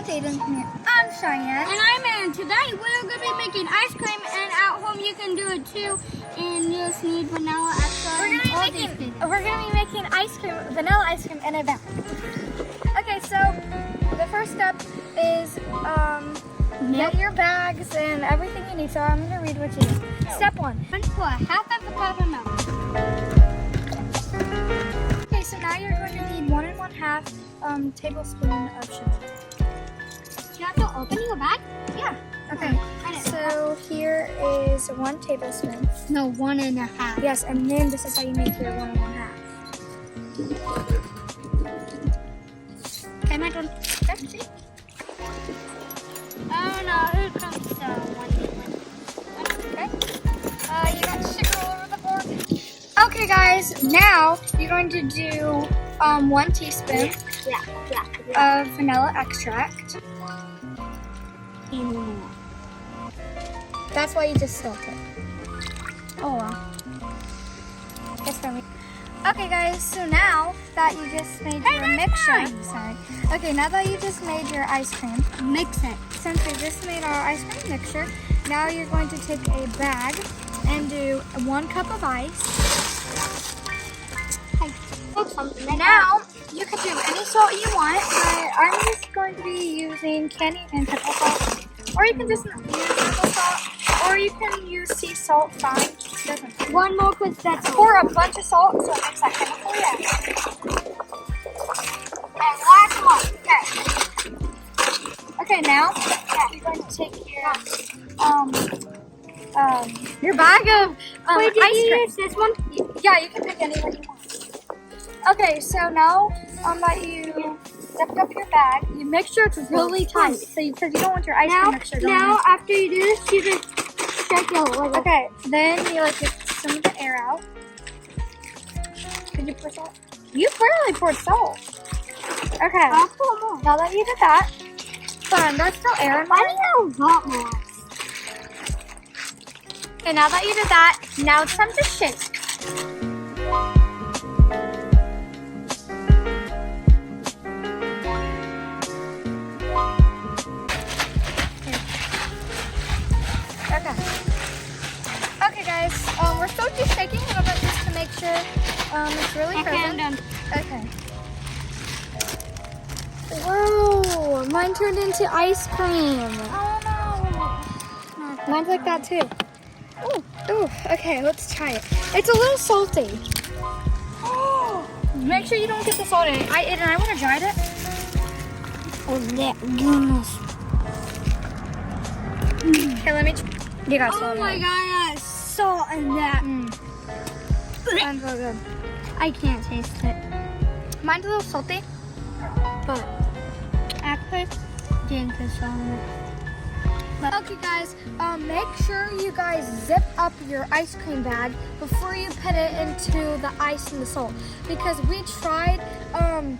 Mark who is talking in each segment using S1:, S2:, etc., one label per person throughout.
S1: and Aiden here. I'm Cheyenne.
S2: And I'm Aaron. Today we're going to be making ice cream, and at home you can do it too. And you just need vanilla extra.
S1: We're gonna be making ice cream, vanilla ice cream in a bag. Okay, so the first step is get your bags and everything you need. So I'm gonna read what you need. Step 1.
S2: Put half of a cup of milk.
S1: Okay, so now you're going to need 1 1/2 tablespoon of sugar.
S2: You have to open your bag?
S1: Yeah. Okay. So here is 1 tablespoon.
S2: No, 1 1/2.
S1: Yes, and then this is how you make your 1 1/2.
S2: Okay, my turn.
S1: Okay.
S2: Oh no, here comes the one.
S1: Okay. You got sugar all over the board. Okay, guys. Now you're going to do 1 teaspoon of vanilla extract. That's why you just spilt it. Oh well. It's for me. Okay, guys. So now that you just made your mixture, Okay, now that you just made your ice cream,
S2: Mix it.
S1: since we just made our ice cream mixture, now you're going to take a bag and do 1 cup of ice. Now you can do any salt you want, but I'm just going to be using candy and pepper salt, or you can just use normal salt, or you can use sea salt. Fine, doesn't matter.
S2: One more because that's
S1: Pour a bunch of salt so it makes that chemical reaction.
S2: And last one.
S1: Okay. Okay, now you're going to take your bag of
S2: Wait, did
S1: ice
S2: you
S1: cream.
S2: use this one?
S1: Yeah, you can pick any one you want. Okay, so now that you zipped up your bag, you make sure it's really tight, because you don't want your ice cream mixture going
S2: Now,
S1: in.
S2: after you do this, you just shake it a little.
S1: Okay, then you get some of the air out. Could you pour salt? You clearly poured salt. Okay.
S2: I'll pour more.
S1: Now that you did that, fun, there's still air in
S2: I
S1: mine.
S2: need a lot more.
S1: Okay, now that you did that, now it's time to shake. Okay, guys, we're still just shaking a little bit just to make sure it's really frozen. Okay. Whoa, mine turned into ice cream.
S2: Oh no.
S1: Mine's like that too. Ooh, okay, let's try it. It's a little salty. Make sure you don't get the salt in it. Aiden, I want to try it.
S2: Oh, that goodness.
S1: Okay, let me You got salt
S2: Oh
S1: in
S2: my
S1: it.
S2: god, I got salt in that.
S1: Mine's so good.
S2: I can't taste it.
S1: Mine's a little salty, but
S2: Actually, didn't put salt in it.
S1: okay, guys. Make sure you guys zip up your ice cream bag before you put it into the ice and the salt, because we tried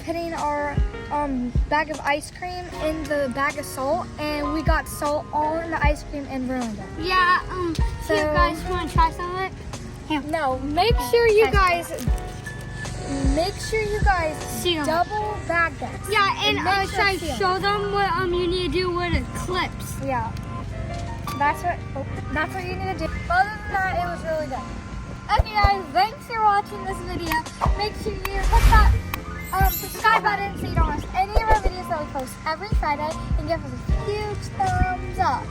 S1: putting our bag of ice cream in the bag of salt, and we got salt on the ice cream and ruined it.
S2: Yeah, so you guys want to try some of it?
S1: No, make sure you guys
S2: Seal.
S1: double bag that.
S2: Yeah, and
S1: make sure
S2: should I
S1: it's sealed.
S2: show them what you need to do with the clips?
S1: Yeah, that's what you need to do. But other than that, it was really good. Okay, guys, thanks for watching this video. Make sure you hit that subscribe button so you don't miss any of our videos that we post every Friday, and give us a huge thumbs up.